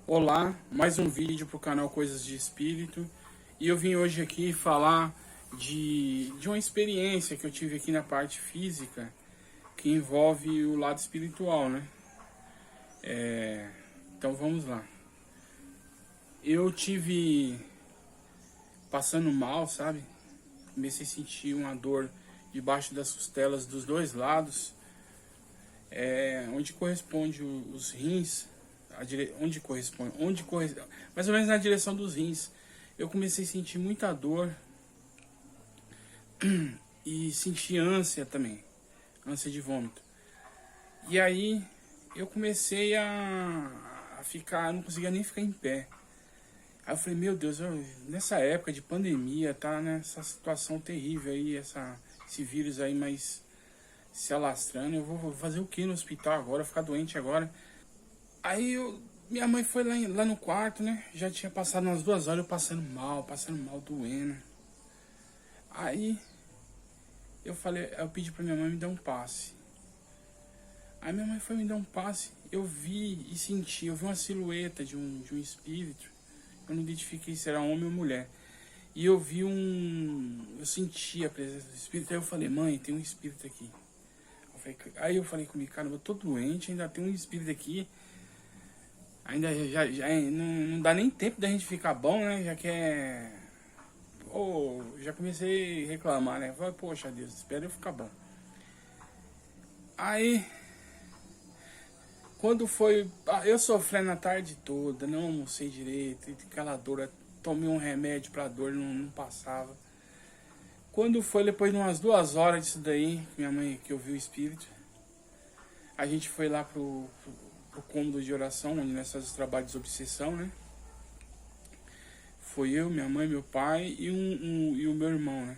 Olá, mais um vídeo para o canal Coisas de Espírito. E eu vim hoje aqui falar de uma experiência que eu tive aqui na parte física, que envolve o lado espiritual, né? Então vamos lá. Eu tive passando mal, sabe? Comecei a sentir uma dor debaixo das costelas dos dois lados, onde corresponde os rins. Onde corresponde, mais ou menos na direção dos rins. Eu comecei a sentir muita dor e senti ânsia também, ânsia de vômito. E aí eu comecei a ficar, não conseguia nem ficar em pé. Aí eu falei, meu Deus, nessa época de pandemia, tá nessa situação terrível aí, esse vírus aí mais se alastrando, eu vou fazer o que no hospital agora, ficar doente agora? Aí minha mãe foi lá no quarto, né? Já tinha passado umas 2 horas eu passando mal, doendo. Aí eu pedi pra minha mãe me dar um passe. Aí minha mãe foi me dar um passe, eu vi e senti, eu vi uma silhueta de um espírito. Eu não identifiquei se era homem ou mulher. E eu senti a presença do espírito. Aí eu falei, mãe, tem um espírito aqui. Aí eu falei comigo, cara, eu tô doente, ainda tem um espírito aqui. Ainda já não dá nem tempo da gente ficar bom, né? Já que já comecei a reclamar, né? Falei, poxa Deus, espera eu ficar bom. Aí, quando foi... Eu sofrendo a tarde toda, não almocei direito, aquela dor, tomei um remédio pra dor, não passava. Quando foi depois de umas 2 horas disso daí, minha mãe, que eu vi o espírito, a gente foi lá pro cômodo de oração, onde nós fazemos trabalho de obsessão, né? Foi eu, minha mãe, meu pai e o meu irmão, né?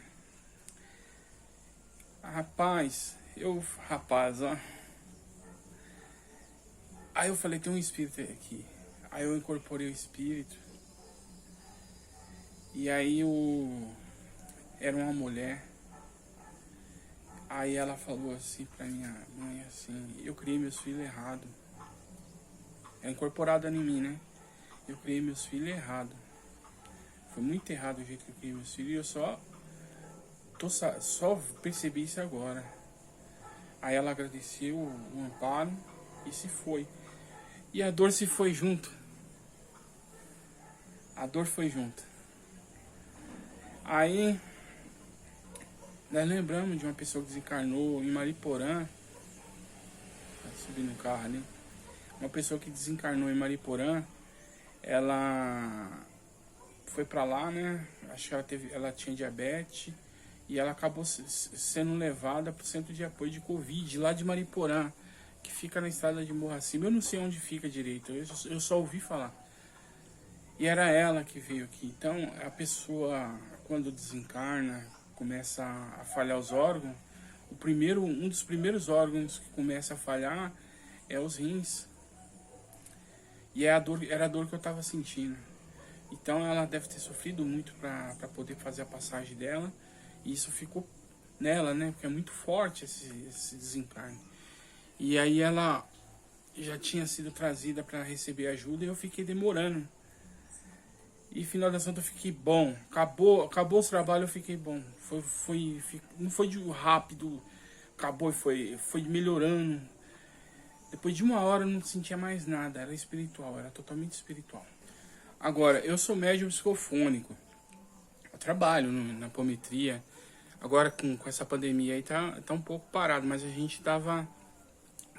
Rapaz, ó. Aí eu falei, tem um espírito aqui. Aí eu incorporei o espírito. E aí era uma mulher. Aí ela falou assim pra minha mãe, assim, eu criei meus filhos errado. É incorporada em mim, né? Eu criei meus filhos errado. Foi muito errado o jeito que eu criei meus filhos. E eu só percebi isso agora. Aí ela agradeceu o amparo e se foi. E a dor se foi junto. A dor foi junto. Aí nós lembramos de uma pessoa que desencarnou em Mariporã. Subi no carro ali. Uma pessoa que desencarnou em Mariporã, ela foi pra lá, né? Acho que ela tinha diabetes e ela acabou sendo levada pro centro de apoio de Covid, lá de Mariporã, que fica na estrada de Morro Acima. Eu não sei onde fica direito, eu só ouvi falar. E era ela que veio aqui. Então, a pessoa, quando desencarna, começa a falhar os órgãos, um dos primeiros órgãos que começa a falhar é os rins. E era a dor que eu estava sentindo. Então ela deve ter sofrido muito para poder fazer a passagem dela. E isso ficou nela, né? Porque é muito forte esse desencarne. E aí ela já tinha sido trazida para receber ajuda e eu fiquei demorando. E final da contas eu fiquei bom. Acabou os trabalhos, eu fiquei bom. Não foi de rápido. Acabou e foi melhorando. Depois de 1 hora eu não sentia mais nada, era espiritual, era totalmente espiritual. Agora, eu sou médium psicofônico, eu trabalho na apometria. Agora com essa pandemia aí tá um pouco parado, mas a gente tava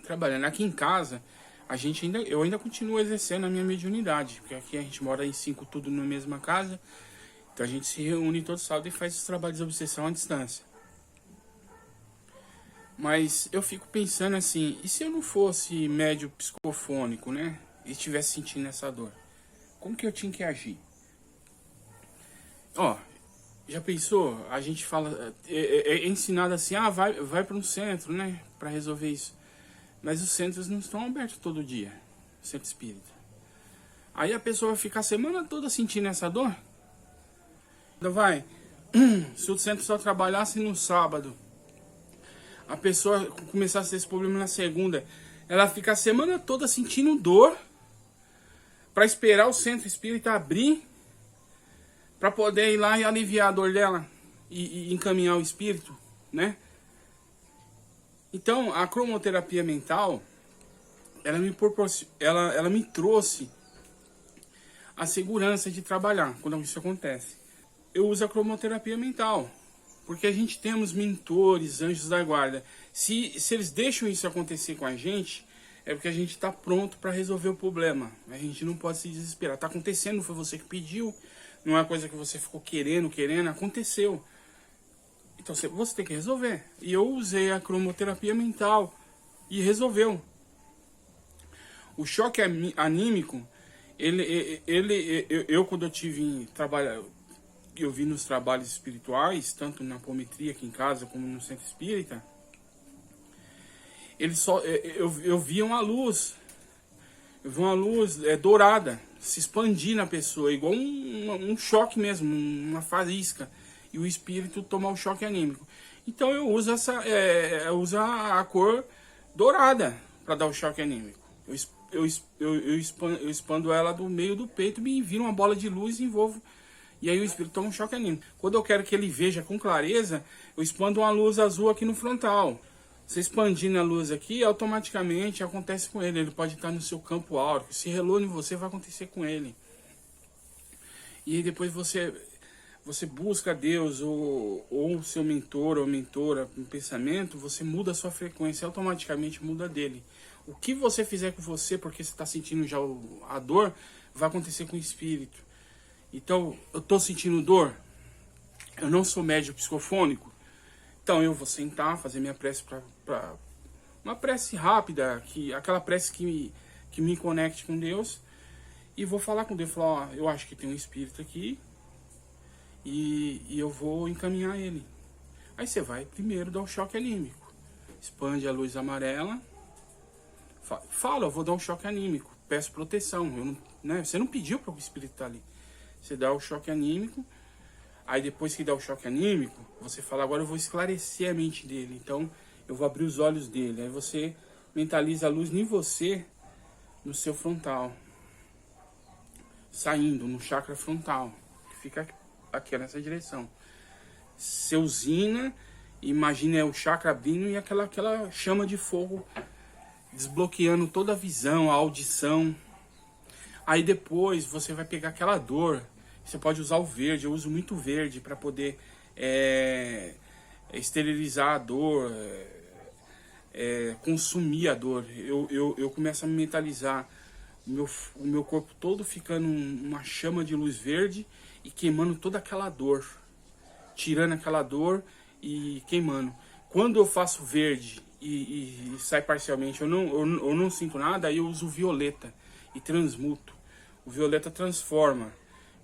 trabalhando. Aqui em casa, eu ainda continuo exercendo a minha mediunidade, porque aqui a gente mora em 5 tudo na mesma casa, então a gente se reúne todo sábado e faz os trabalhos de obsessão à distância. Mas eu fico pensando assim, e se eu não fosse médium psicofônico, né? E estivesse sentindo essa dor? Como que eu tinha que agir? Ó, já pensou? A gente fala, é ensinado assim, vai para um centro, né? Para resolver isso. Mas os centros não estão abertos todo dia, centro espírita. Aí a pessoa vai ficar a semana toda sentindo essa dor? Se o centro só trabalhasse no sábado, a pessoa começasse a ter esse problema na segunda, ela fica a semana toda sentindo dor, para esperar o centro espírita abrir, para poder ir lá e aliviar a dor dela e encaminhar o espírito, né? Então, a cromoterapia mental, ela me trouxe a segurança de trabalhar quando isso acontece. Eu uso a cromoterapia mental, porque a gente temos mentores, anjos da guarda. Se eles deixam isso acontecer com a gente, é porque a gente está pronto para resolver o problema. A gente não pode se desesperar. Está acontecendo, não foi você que pediu, não é coisa que você ficou querendo, aconteceu. Então você tem que resolver. E eu usei a cromoterapia mental e resolveu. O choque anímico, eu quando eu tive eu vi nos trabalhos espirituais, tanto na apometria aqui em casa como no centro espírita, eu vi uma luz, dourada se expandir na pessoa, igual um choque mesmo, uma faísca, e o espírito tomar o choque anímico. Então eu uso a cor dourada para dar o choque anímico. Eu expando ela do meio do peito, me vira uma bola de luz e envolvo. E aí o espírito toma um choque anímico. Quando eu quero que ele veja com clareza, eu expando uma luz azul aqui no frontal. Você expandindo a luz aqui, automaticamente acontece com ele. Ele pode estar no seu campo áurico. Se relou em você, vai acontecer com ele. E aí depois você busca Deus ou o seu mentor ou mentora no pensamento, você muda a sua frequência, automaticamente muda dele. O que você fizer com você, porque você está sentindo já a dor, vai acontecer com o espírito. Então, eu estou sentindo dor, eu não sou médium psicofônico, então eu vou sentar, fazer minha prece uma prece rápida, aquela prece que me conecte com Deus, e vou falar com Deus, falar, ó, eu acho que tem um espírito aqui, e eu vou encaminhar ele. Aí você vai primeiro dar o choque anímico, expande a luz amarela, fala, eu vou dar um choque anímico, peço proteção, você não pediu para o espírito estar ali. Você dá o choque anímico, aí depois que dá o choque anímico, você fala, agora eu vou esclarecer a mente dele, então eu vou abrir os olhos dele. Aí você mentaliza a luz em você, no seu frontal, saindo no chakra frontal, que fica aqui nessa direção. Você usina, imagina o chakra abrindo e aquela chama de fogo desbloqueando toda a visão, a audição. Aí depois você vai pegar aquela dor. Você pode usar o verde, eu uso muito verde para poder esterilizar a dor, consumir a dor. Eu começo a me mentalizar o meu corpo todo ficando uma chama de luz verde e queimando toda aquela dor, tirando aquela dor e queimando. Quando eu faço verde e sai parcialmente, eu não sinto nada, aí eu uso violeta e transmuto. O violeta transforma.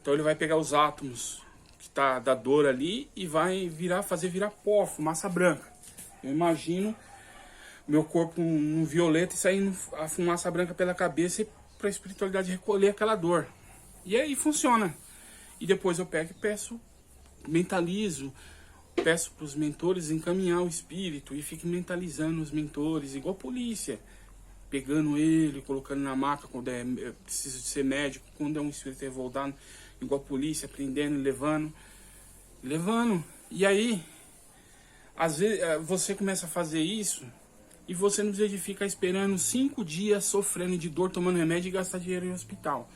Então ele vai pegar os átomos que tá da dor ali e vai fazer virar pó, fumaça branca. Eu imagino meu corpo no violeta e saindo a fumaça branca pela cabeça para a espiritualidade recolher aquela dor. E aí funciona. E depois eu pego e peço, mentalizo, peço para os mentores encaminhar o espírito e fico mentalizando os mentores, igual polícia. Pegando ele, colocando na maca quando preciso de ser médico, quando é um espírito revoltado, igual a polícia, prendendo e levando. E aí, às vezes, você começa a fazer isso e você não precisa ficar esperando 5 dias sofrendo de dor, tomando remédio e gastar dinheiro em hospital.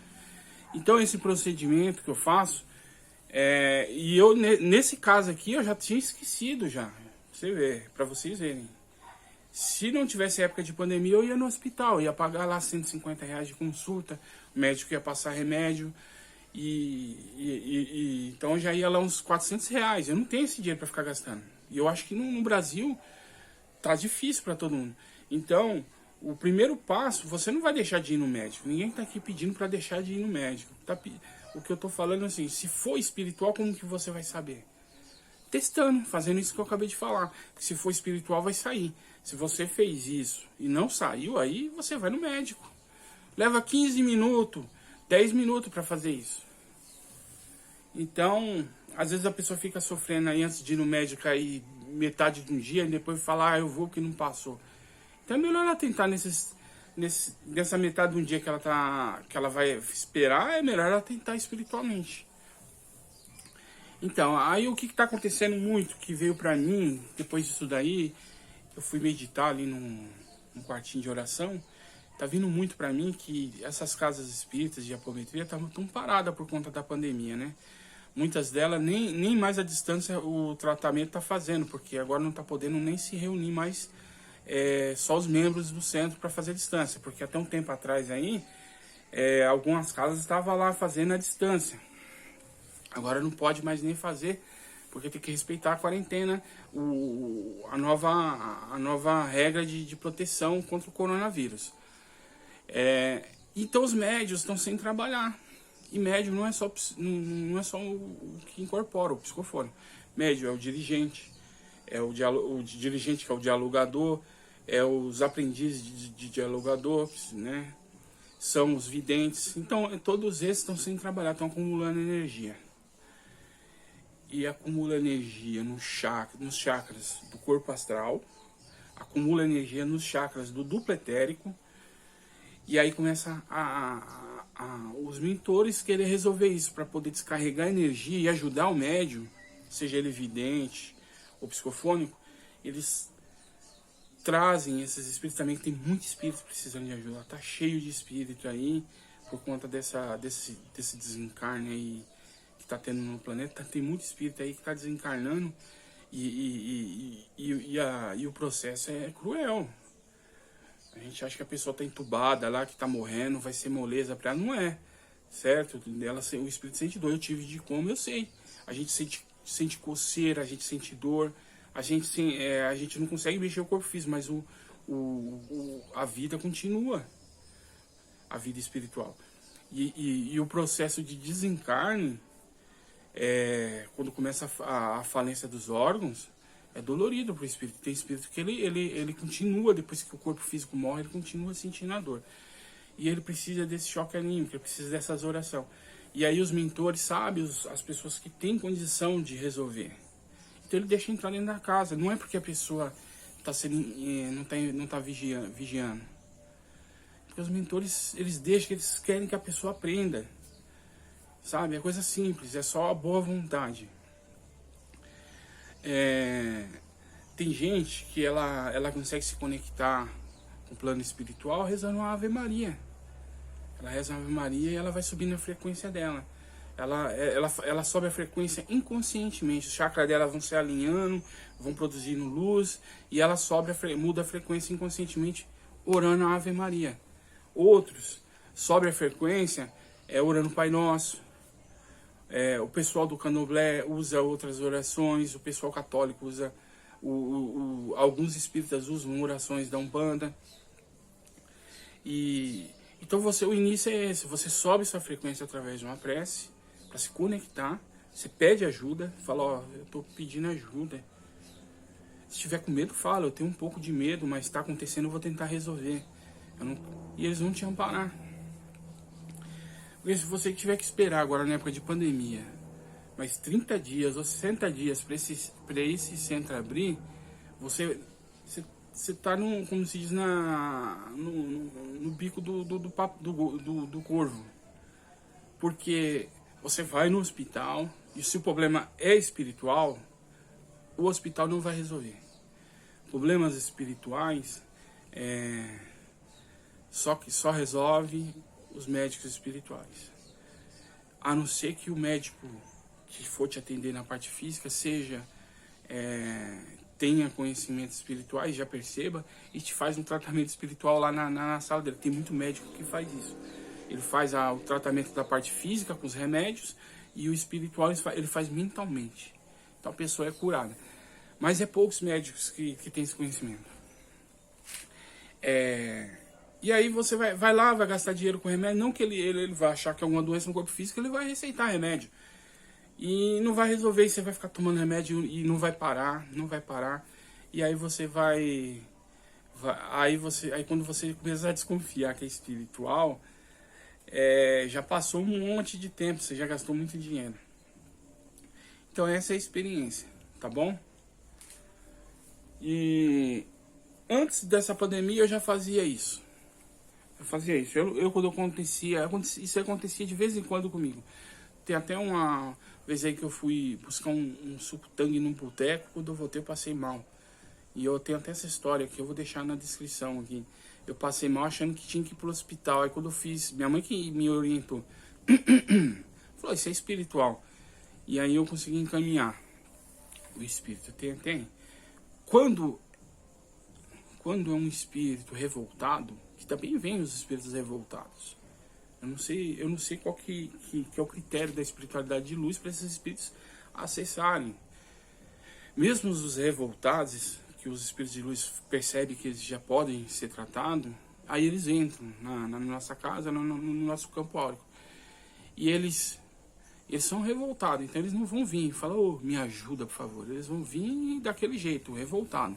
Então, esse procedimento que eu faço, e eu, nesse caso aqui, eu já tinha esquecido já, para vocês verem. Se não tivesse época de pandemia, eu ia no hospital, ia pagar lá R$150 de consulta, o médico ia passar remédio, então já ia lá uns R$400. Eu não tenho esse dinheiro para ficar gastando. E eu acho que no Brasil tá difícil para todo mundo. Então, o primeiro passo, você não vai deixar de ir no médico. Ninguém tá aqui pedindo para deixar de ir no médico. O que eu tô falando é assim, se for espiritual, como que você vai saber? Testando, fazendo isso que eu acabei de falar. Se for espiritual, vai sair. Se você fez isso e não saiu, aí você vai no médico. Leva 15 minutos, 10 minutos para fazer isso. Então, às vezes a pessoa fica sofrendo aí antes de ir no médico aí metade de um dia e depois fala, eu vou que não passou. Então é melhor ela tentar nessa metade de um dia que ela vai esperar, é melhor ela tentar espiritualmente. Então, aí o que está acontecendo muito, que veio para mim, depois disso daí, eu fui meditar ali num quartinho de oração, tá vindo muito para mim que essas casas espíritas de apometria estavam tão paradas por conta da pandemia, né? Muitas delas nem mais à distância o tratamento tá fazendo, porque agora não tá podendo nem se reunir mais só os membros do centro para fazer a distância, porque até um tempo atrás aí, algumas casas estavam lá fazendo a distância. Agora não pode mais nem fazer, porque tem que respeitar a quarentena, a nova regra de proteção contra o coronavírus. Então os médios estão sem trabalhar. E médio não é só o que incorpora o psicofone. Médio é o dirigente, o dirigente que é o dialogador, os aprendizes de dialogador, né? São os videntes. Então todos esses estão sem trabalhar, estão acumulando energia. E acumula energia nos chakras do corpo astral, acumula energia nos chakras do duplo etérico, e aí começa os mentores querer resolver isso para poder descarregar energia e ajudar o médium, seja ele vidente ou psicofônico. Eles trazem esses espíritos também, que tem muito espírito precisando de ajuda, tá cheio de espírito aí por conta desse desencarne aí que está tendo no planeta. Tem muito espírito aí que está desencarnando e o processo é cruel. A gente acha que a pessoa está entubada lá, que está morrendo, vai ser moleza para ela. Não é, certo? O espírito sente dor, eu tive de como, eu sei. A gente sente coceira, a gente sente dor, a gente não consegue mexer o corpo físico, mas a vida continua, a vida espiritual. E o processo de desencarne, quando começa a falência dos órgãos, é dolorido para o espírito. Tem espírito que ele continua, depois que o corpo físico morre, ele continua sentindo a dor. E ele precisa desse choque anímico, ele precisa dessas orações. E aí os mentores sabem, as pessoas que têm condição de resolver. Então ele deixa entrar dentro da casa. Não é porque a pessoa não está vigiando. Porque os mentores, eles deixam, eles querem que a pessoa aprenda. Sabe? É coisa simples, é só a boa vontade. Tem gente que ela consegue se conectar com o plano espiritual rezando uma Ave Maria. Ela reza uma Ave Maria e ela vai subindo a frequência dela. Ela sobe a frequência inconscientemente. Os chakras dela vão se alinhando, vão produzindo luz, e ela muda a frequência inconscientemente orando a Ave Maria. Outros sobe a frequência orando o Pai Nosso. O pessoal do Candomblé usa outras orações, o pessoal católico usa, alguns espíritas usam orações da Umbanda. Então o início é esse: você sobe sua frequência através de uma prece, para se conectar, você pede ajuda, fala, eu estou pedindo ajuda. Se tiver com medo, fala, eu tenho um pouco de medo, mas está acontecendo, eu vou tentar resolver. E eles vão te amparar. Porque se você tiver que esperar agora na época de pandemia, mais 30 dias ou 60 dias para esse centro abrir, você está como se diz, no bico do corvo. Porque você vai no hospital, e se o problema é espiritual, o hospital não vai resolver. Problemas espirituais só resolve os médicos espirituais. A não ser que o médico que for te atender na parte física tenha conhecimentos espirituais, já perceba, e te faz um tratamento espiritual lá na sala dele. Tem muito médico que faz isso. Ele faz o tratamento da parte física com os remédios, e o espiritual ele faz mentalmente. Então a pessoa é curada. Mas é poucos médicos que têm esse conhecimento. E aí você vai lá, vai gastar dinheiro com remédio. Não que ele vai achar que é alguma doença no corpo físico, ele vai receitar remédio. E não vai resolver, e você vai ficar tomando remédio e não vai parar. E aí você aí quando você começa a desconfiar que é espiritual, já passou um monte de tempo, você já gastou muito dinheiro. Então essa é a experiência, tá bom? E antes dessa pandemia eu já fazia isso. Eu fazia isso. Quando isso acontecia de vez em quando comigo. Tem até uma vez aí que eu fui buscar um suco tangue num boteco, quando eu voltei eu passei mal. E eu tenho até essa história que eu vou deixar na descrição aqui. Eu passei mal achando que tinha que ir pro hospital. Aí quando eu fiz, minha mãe que me orientou. Falou, isso é espiritual. E aí eu consegui encaminhar o espírito. Tem. Quando é um espírito revoltado, que também vem os espíritos revoltados. Eu não sei qual que é o critério da espiritualidade de luz para esses espíritos acessarem. Mesmo os revoltados, que os espíritos de luz percebem que eles já podem ser tratados, aí eles entram na nossa casa, no nosso campo áurico. E eles são revoltados, então eles não vão vir e falar, oh, me ajuda, por favor. Eles vão vir daquele jeito, revoltado.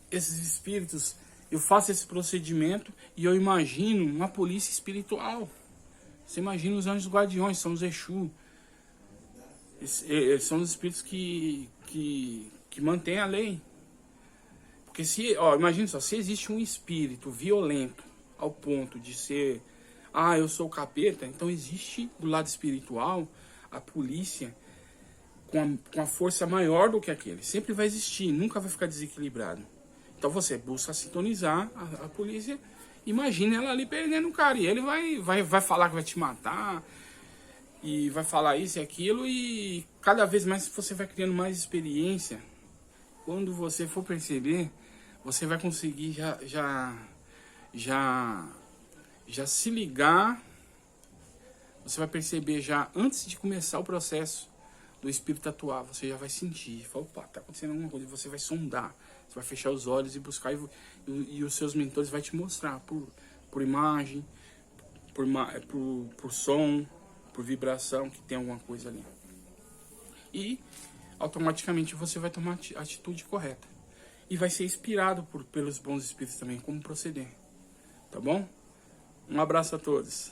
Esses espíritos, eu faço esse procedimento e eu imagino uma polícia espiritual. Você imagina os anjos guardiões, são os Exu. Eles são os espíritos que mantêm a lei. Porque imagina só, se existe um espírito violento ao ponto de ser, eu sou o capeta, então existe do lado espiritual a polícia com a força maior do que aquele. Sempre vai existir, nunca vai ficar desequilibrado. Então você busca sintonizar a polícia, imagina ela ali perdendo o cara, e ele vai falar que vai te matar, e vai falar isso e aquilo, e cada vez mais você vai criando mais experiência. Quando você for perceber, você vai conseguir já se ligar, você vai perceber já antes de começar o processo do espírito atuar, você já vai sentir, fala, opa, tá acontecendo alguma coisa, você vai sondar, você vai fechar os olhos e buscar, e os seus mentores vai te mostrar por imagem, por som, por vibração, que tem alguma coisa ali. E automaticamente você vai tomar a atitude correta. E vai ser inspirado pelos bons espíritos também, como proceder. Tá bom? Um abraço a todos.